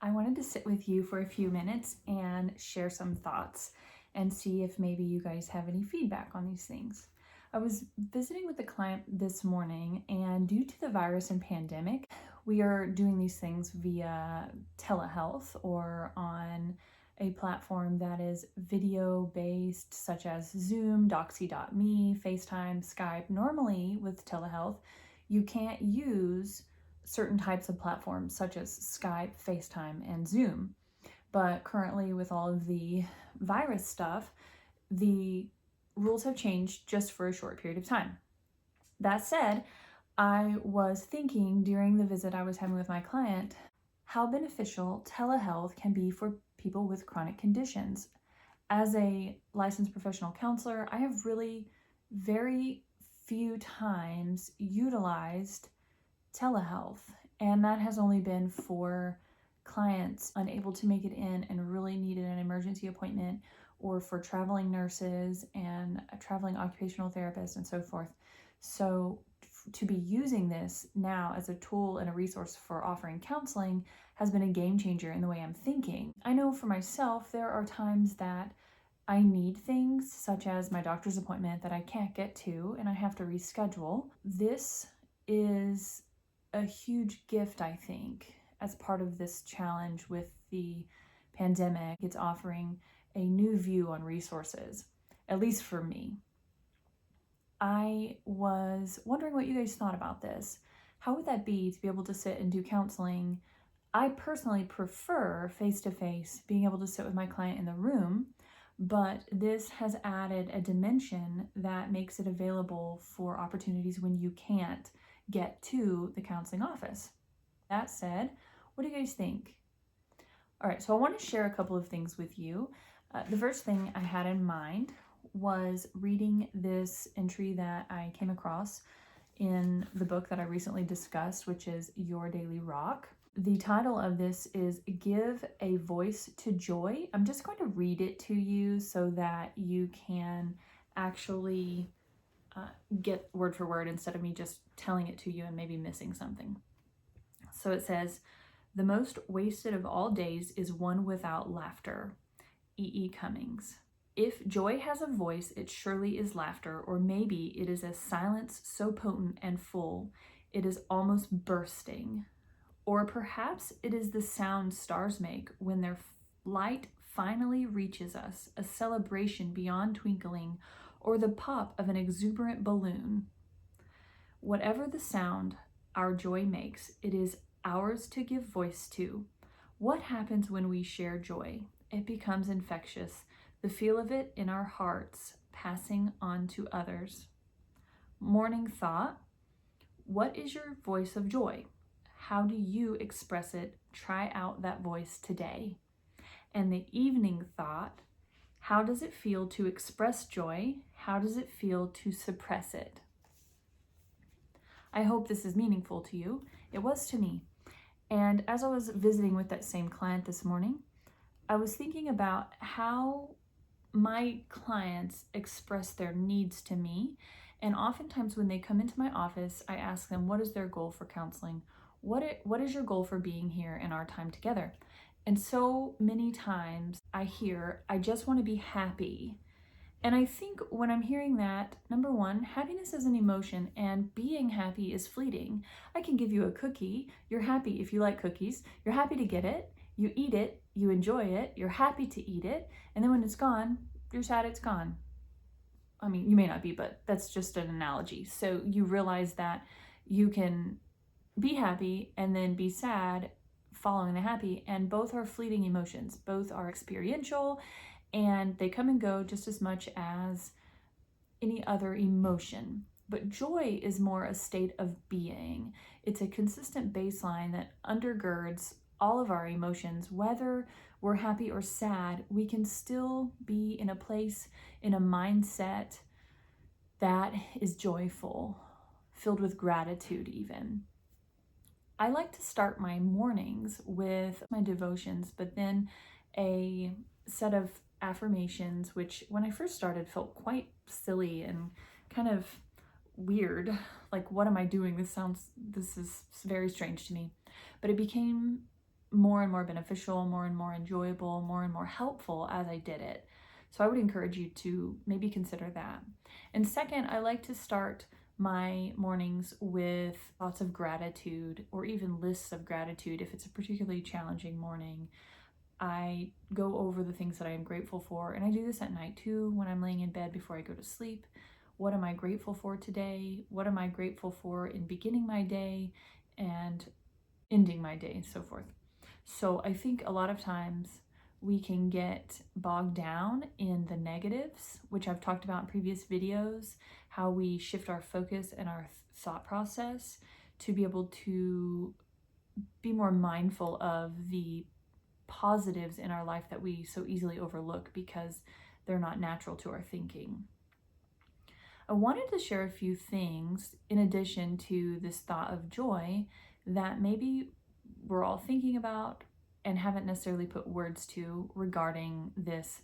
I wanted to sit with you for a few minutes and share some thoughts and see if maybe you guys have any feedback on these things. I was visiting with a client this morning, and due to the virus and pandemic, we are doing these things via telehealth or on a platform that is video based, such as Zoom, Doxy.me, FaceTime, Skype. Normally, with telehealth, you can't use certain types of platforms such as Skype, FaceTime, and Zoom. But currently, with all of the virus stuff, the rules have changed just for a short period of time. That said, I was thinking during the visit I was having with my client how beneficial telehealth can be for people with chronic conditions. As a licensed professional counselor, I have really very few times utilized telehealth, and that has only been for clients unable to make it in and really needed an emergency appointment, or for traveling nurses and traveling occupational therapists and so forth. So to be using this now as a tool and a resource for offering counseling has been a game changer in the way I'm thinking. I know for myself there are times that I need things such as my doctor's appointment that I can't get to and I have to reschedule. This is a huge gift, I think, as part of this challenge with the pandemic. It's offering a new view on resources, at least for me. I was wondering what you guys thought about this. How would that be to be able to sit and do counseling? I personally prefer face-to-face, being able to sit with my client in the room, but this has added a dimension that makes it available for opportunities when you can't get to the counseling office. That said, what do you guys think? All right, so I want to share a couple of things with you. The first thing I had in mind was reading this entry that I came across in the book that I recently discussed, which is Your Daily Rock. The title of this is Give a Voice to Joy. I'm just going to read it to you so that you can actually get word for word instead of me just telling it to you and maybe missing something. So it says, "The most wasted of all days is one without laughter." E.E. Cummings. If joy has a voice, it surely is laughter, or maybe it is a silence so potent and full, it is almost bursting. Or perhaps it is the sound stars make when their light finally reaches us, a celebration beyond twinkling, or the pop of an exuberant balloon. Whatever the sound our joy makes, it is ours to give voice to. What happens when we share joy? It becomes infectious, the feel of it in our hearts, passing on to others. Morning thought: what is your voice of joy? How do you express it? Try out that voice today. And the evening thought: how does it feel to express joy? How does it feel to suppress it? I hope this is meaningful to you. It was to me. And as I was visiting with that same client this morning, I was thinking about how my clients express their needs to me. And oftentimes when they come into my office, I ask them, what is their goal for counseling? What is your goal for being here in our time together? And so many times I hear, I just want to be happy. And I think when I'm hearing that, number one, happiness is an emotion and being happy is fleeting. I can give you a cookie. You're happy if you like cookies. You're happy to get it. You eat it. You enjoy it. You're happy to eat it. And then when it's gone, you're sad it's gone. I mean, you may not be, but that's just an analogy. So you realize that you can be happy and then be sad following the happy, and both are fleeting emotions. Both are experiential, and they come and go just as much as any other emotion. But joy is more a state of being. It's a consistent baseline that undergirds all of our emotions. Whether we're happy or sad, we can still be in a place, in a mindset that is joyful, filled with gratitude even. I like to start my mornings with my devotions, but then a set of affirmations, which when I first started felt quite silly and kind of weird. Like, what am I doing? This is very strange to me. But it became more and more beneficial, more and more enjoyable, more and more helpful as I did it. So I would encourage you to maybe consider that. And second, I like to start my mornings with thoughts of gratitude or even lists of gratitude if it's a particularly challenging morning. I go over the things that I am grateful for, and I do this at night too when I'm laying in bed before I go to sleep. What am I grateful for today? What am I grateful for in beginning my day and ending my day, so forth. So I think a lot of times we can get bogged down in the negatives, which I've talked about in previous videos, how we shift our focus and our thought process to be able to be more mindful of the positives in our life that we so easily overlook because they're not natural to our thinking. I wanted to share a few things in addition to this thought of joy that maybe we're all thinking about and haven't necessarily put words to regarding this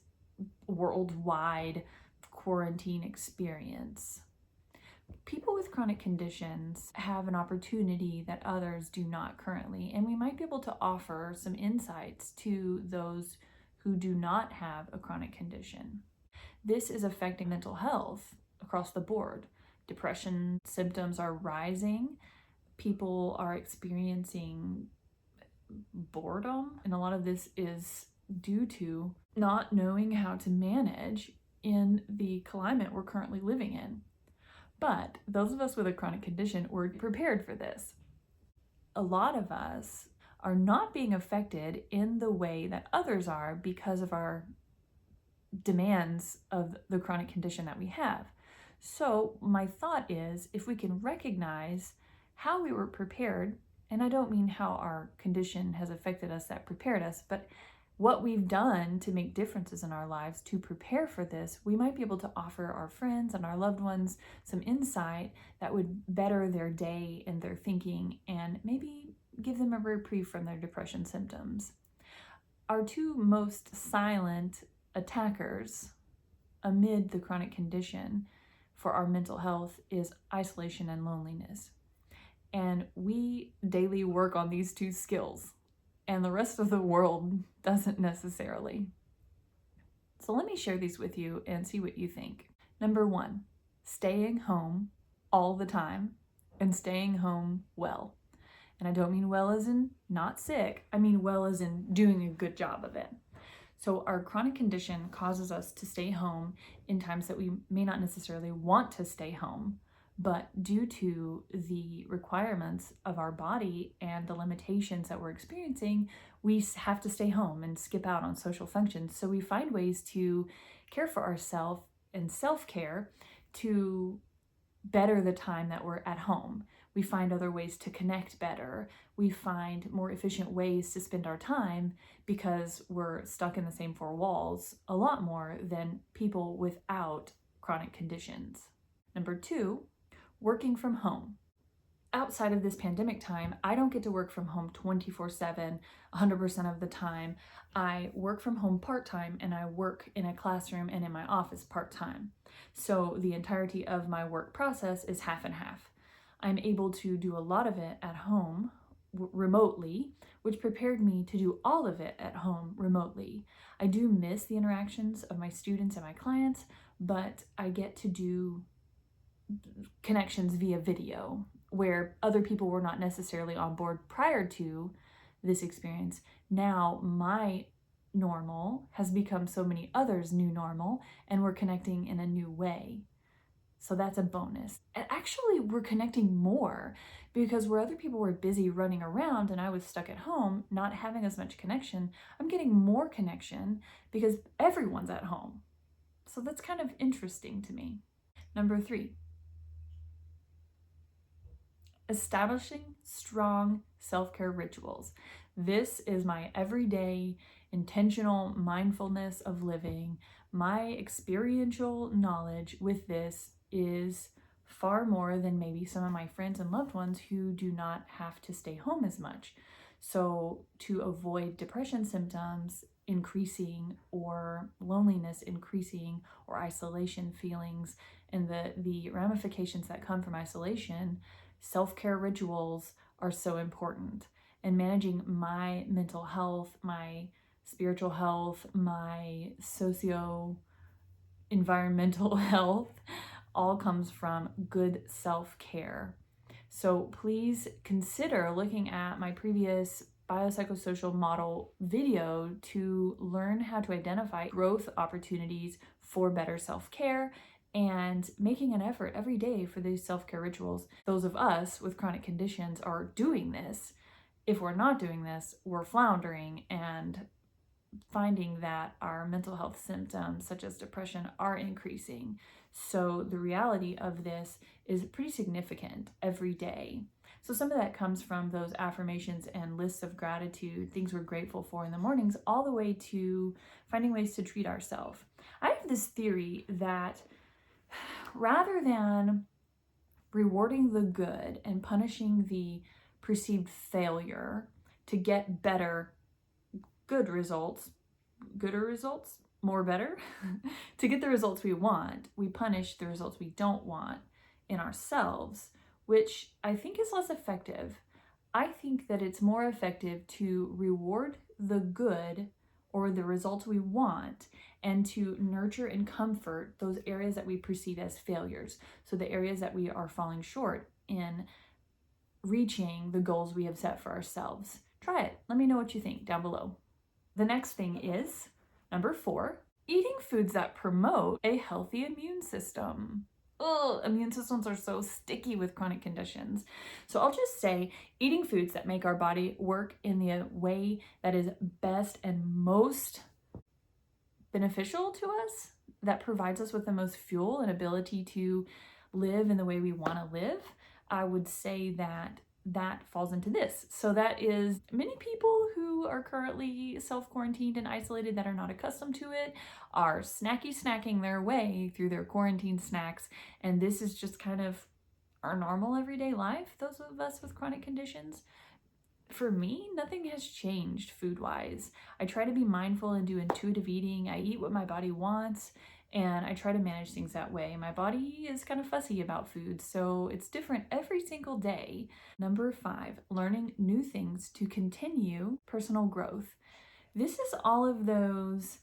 worldwide quarantine experience. People with chronic conditions have an opportunity that others do not currently, and we might be able to offer some insights to those who do not have a chronic condition. This is affecting mental health across the board. Depression symptoms are rising. People are experiencing boredom, and a lot of this is due to not knowing how to manage in the climate we're currently living in. But those of us with a chronic condition were prepared for this. A lot of us are not being affected in the way that others are because of our demands of the chronic condition that we have. So my thought is, if we can recognize how we were prepared, and I don't mean how our condition has affected us that prepared us, but what we've done to make differences in our lives to prepare for this, we might be able to offer our friends and our loved ones some insight that would better their day and their thinking and maybe give them a reprieve from their depression symptoms. Our two most silent attackers amid the chronic condition for our mental health is isolation and loneliness. And we daily work on these two skills, and the rest of the world doesn't necessarily. So let me share these with you and see what you think. Number 1, staying home all the time and staying home well. And I don't mean well as in not sick, I mean well as in doing a good job of it. So our chronic condition causes us to stay home in times that we may not necessarily want to stay home, but due to the requirements of our body and the limitations that we're experiencing, we have to stay home and skip out on social functions. So we find ways to care for ourselves and self-care to better the time that we're at home. We find other ways to connect better. We find more efficient ways to spend our time because we're stuck in the same four walls a lot more than people without chronic conditions. Number 2, working from home. Outside of this pandemic time, I don't get to work from home 24/7, 100% of the time. I work from home part-time, and I work in a classroom and in my office part-time. So the entirety of my work process is half and half. I'm able to do a lot of it at home remotely, which prepared me to do all of it at home remotely. I do miss the interactions of my students and my clients, but I get to do connections via video where other people were not necessarily on board prior to this experience. Now my normal has become so many others' new normal, and we're connecting in a new way. So that's a bonus. And actually, we're connecting more because where other people were busy running around and I was stuck at home, not having as much connection, I'm getting more connection because everyone's at home. So that's kind of interesting to me. Number 3, establishing strong self-care rituals. This is my everyday intentional mindfulness of living. My experiential knowledge with this is far more than maybe some of my friends and loved ones who do not have to stay home as much. So to avoid depression symptoms increasing or loneliness increasing or isolation feelings and the ramifications that come from isolation, self-care rituals are so important. And managing my mental health, my spiritual health, my environmental health all comes from good self-care. So please consider looking at my previous biopsychosocial model video to learn how to identify growth opportunities for better self-care and making an effort every day for these self-care rituals. Those of us with chronic conditions are doing this. If we're not doing this, we're floundering and finding that our mental health symptoms such as depression are increasing. So the reality of this is pretty significant every day. So some of that comes from those affirmations and lists of gratitude, things we're grateful for in the mornings, all the way to finding ways to treat ourselves. I have this theory that rather than rewarding the good and punishing the perceived failure to get better gooder results, more better. To get the results we want, we punish the results we don't want in ourselves, which I think is less effective. I think that it's more effective to reward the good or the results we want and to nurture and comfort those areas that we perceive as failures. So the areas that we are falling short in reaching the goals we have set for ourselves. Try it. Let me know what you think down below. The next thing is number 4, eating foods that promote a healthy immune system. Immune systems are so sticky with chronic conditions. So I'll just say eating foods that make our body work in the way that is best and most beneficial to us, that provides us with the most fuel and ability to live in the way we want to live. I would say that falls into this. So that is many people who are currently self-quarantined and isolated that are not accustomed to it are snacking their way through their quarantine snacks. And this is just kind of our normal everyday life, those of us with chronic conditions. For me, nothing has changed food-wise. I try to be mindful and do intuitive eating. I eat what my body wants, and I try to manage things that way. My body is kind of fussy about food, so it's different every single day. Number 5, learning new things to continue personal growth. This is all of those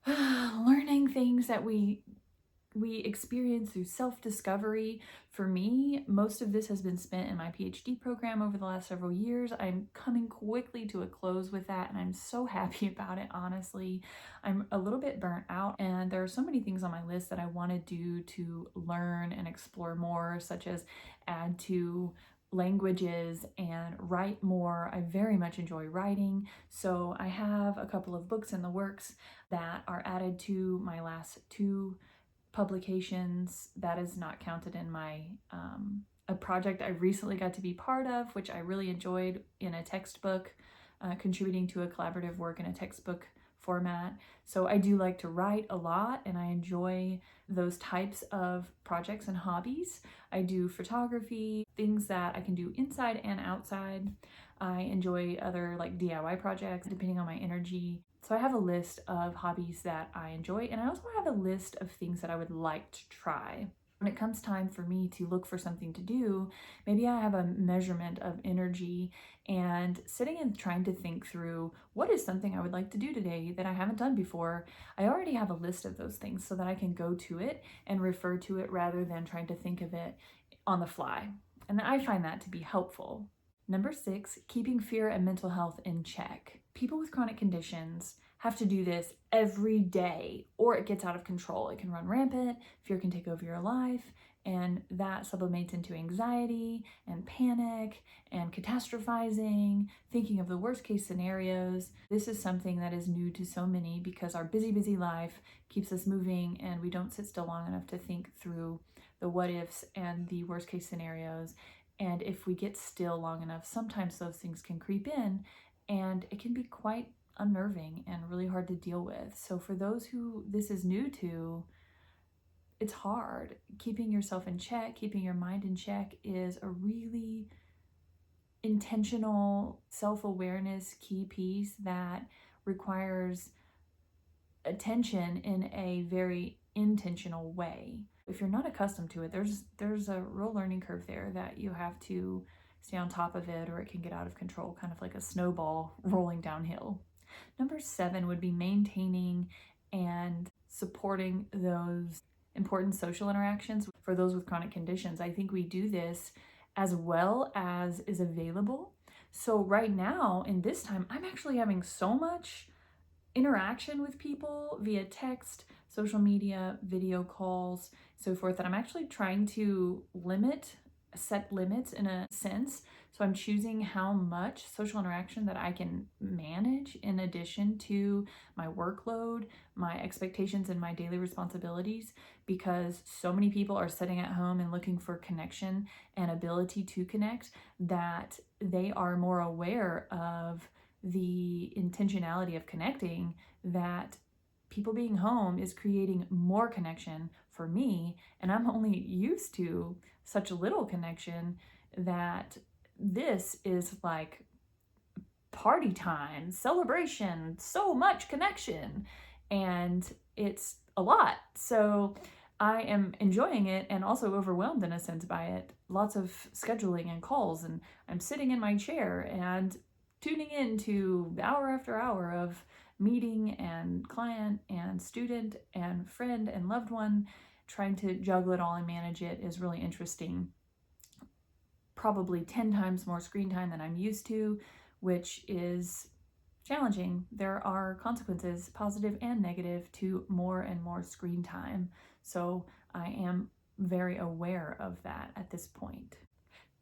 learning things that we experience through self-discovery. For me, most of this has been spent in my PhD program over the last several years. I'm coming quickly to a close with that, and I'm so happy about it, honestly. I'm a little bit burnt out, and there are so many things on my list that I want to do to learn and explore more, such as add to languages and write more. I very much enjoy writing, so I have a couple of books in the works that are added to my last 2 publications. That is not counted in my a project I recently got to be part of, which I really enjoyed in a textbook, contributing to a collaborative work in a textbook format. So I do like to write a lot, and I enjoy those types of projects and hobbies. I do photography, things that I can do inside and outside. I enjoy other like DIY projects depending on my energy. So I have a list of hobbies that I enjoy, and I also have a list of things that I would like to try. When it comes time for me to look for something to do, maybe I have a measurement of energy, and sitting and trying to think through what is something I would like to do today that I haven't done before. I already have a list of those things so that I can go to it and refer to it rather than trying to think of it on the fly. And I find that to be helpful. Number 6, keeping fear and mental health in check. People with chronic conditions have to do this every day or it gets out of control. It can run rampant, fear can take over your life, and that sublimates into anxiety and panic and catastrophizing, thinking of the worst case scenarios. This is something that is new to so many because our busy life keeps us moving and we don't sit still long enough to think through the what ifs and the worst case scenarios. And if we get still long enough, sometimes those things can creep in and it can be quite unnerving and really hard to deal with. So for those who this is new to, it's hard. Keeping yourself in check, keeping your mind in check is a really intentional self-awareness key piece that requires attention in a very intentional way. If you're not accustomed to it, there's a real learning curve there that you have to stay on top of it, or it can get out of control, kind of like a snowball rolling downhill. Number 7 would be maintaining and supporting those important social interactions for those with chronic conditions. I think we do this as well as is available. So right now, in this time, I'm actually having so much interaction with people via text, social media, video calls, so forth, that I'm actually trying to set limits in a sense. So I'm choosing how much social interaction that I can manage in addition to my workload, my expectations, and my daily responsibilities, because so many people are sitting at home and looking for connection and ability to connect that they are more aware of the intentionality of connecting, that people being home is creating more connection for me, and I'm only used to such little connection that this is like party time, celebration, so much connection, and it's a lot. So I am enjoying it and also overwhelmed in a sense by it. Lots of scheduling and calls, and I'm sitting in my chair and tuning into hour after hour of meeting and client and student and friend and loved one. Trying to juggle it all and manage it is really interesting. Probably 10 times more screen time than I'm used to, which is challenging. There are consequences, positive and negative, to more and more screen time. So I am very aware of that at this point.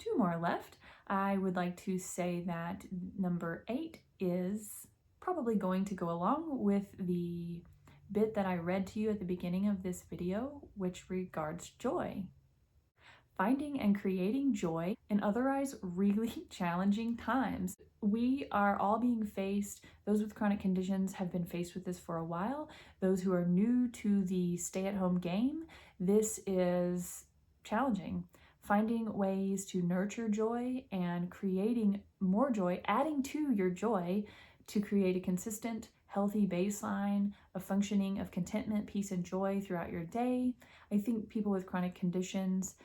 2 more left. I would like to say that number 8 is probably going to go along with the bit that I read to you at the beginning of this video, which regards joy. Finding and creating joy in otherwise really challenging times. We are all being faced, those with chronic conditions have been faced with this for a while. Those who are new to the stay-at-home game, this is challenging. Finding ways to nurture joy and creating more joy, adding to your joy to create a consistent, healthy baseline of functioning of contentment, peace, and joy throughout your day. I think people with chronic conditions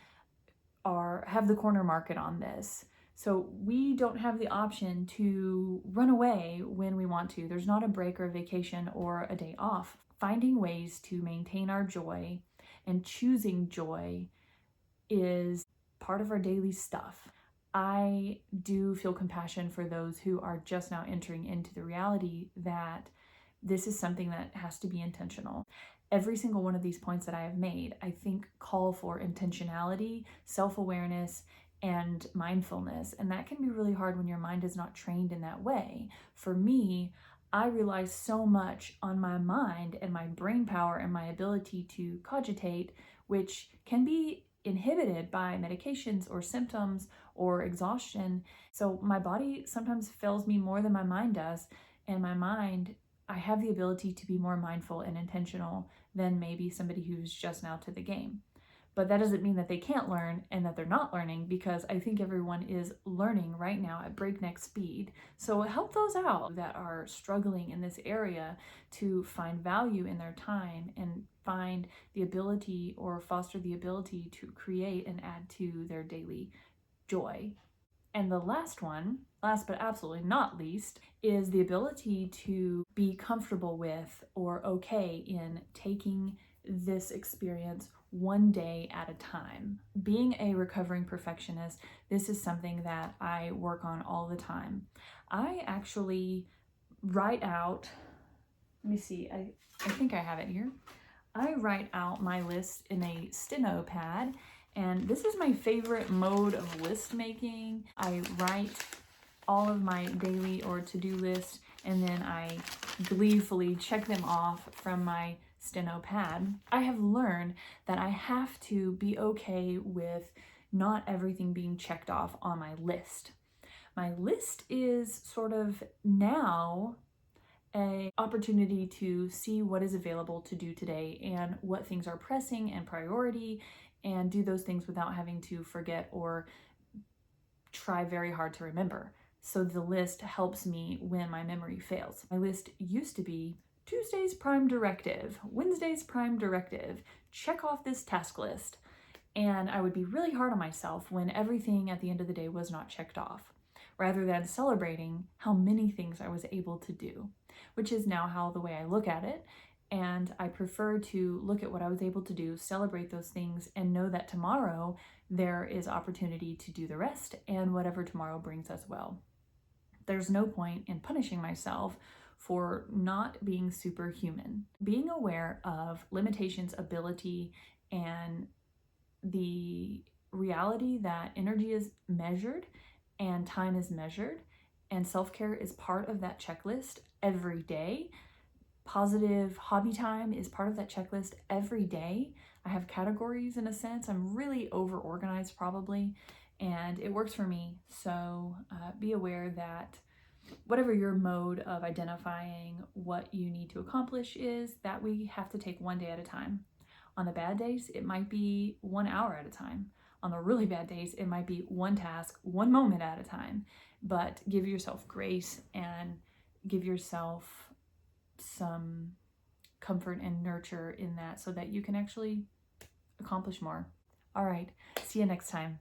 have the corner market on this. So we don't have the option to run away when we want to. There's not a break or a vacation or a day off. Finding ways to maintain our joy and choosing joy is part of our daily stuff. I do feel compassion for those who are just now entering into the reality that this is something that has to be intentional. Every single one of these points that I have made, I think, call for intentionality, self-awareness, and mindfulness. And that can be really hard when your mind is not trained in that way. For me, I rely so much on my mind and my brain power and my ability to cogitate, which can be inhibited by medications or symptoms or exhaustion. So my body sometimes fails me more than my mind does. And my mind, I have the ability to be more mindful and intentional than maybe somebody who's just now to the game. But that doesn't mean that they can't learn and that they're not learning, because I think everyone is learning right now at breakneck speed. So help those out that are struggling in this area to find value in their time and find the ability or foster the ability to create and add to their daily joy. And the last one, last but absolutely not least, is the ability to be comfortable with or okay in taking this experience one day at a time. Being a recovering perfectionist, this is something that I work on all the time. I actually write out, let me see, I think I have it here. I write out my list in a steno pad, and this is my favorite mode of list making. I write all of my daily or to-do list, and then I gleefully check them off from my steno pad. I have learned that I have to be okay with not everything being checked off on my list. My list is sort of now an opportunity to see what is available to do today and what things are pressing and priority, and do those things without having to forget or try very hard to remember. So the list helps me when my memory fails. My list used to be Tuesday's prime directive, Wednesday's prime directive, check off this task list. And I would be really hard on myself when everything at the end of the day was not checked off, rather than celebrating how many things I was able to do, which is now how the way I look at it. And I prefer to look at what I was able to do, celebrate those things, and know that tomorrow there is opportunity to do the rest and whatever tomorrow brings as well. There's no point in punishing myself for not being superhuman. Being aware of limitations, ability, and the reality that energy is measured and time is measured, and self-care is part of that checklist every day. Positive hobby time is part of that checklist every day. I have categories in a sense. I'm really over-organized probably, and it works for me. So be aware that whatever your mode of identifying what you need to accomplish is, that we have to take one day at a time. On the bad days, it might be 1 hour at a time. On the really bad days, it might be one task, one moment at a time. But give yourself grace and give yourself some comfort and nurture in that so that you can actually accomplish more. All right, see you next time.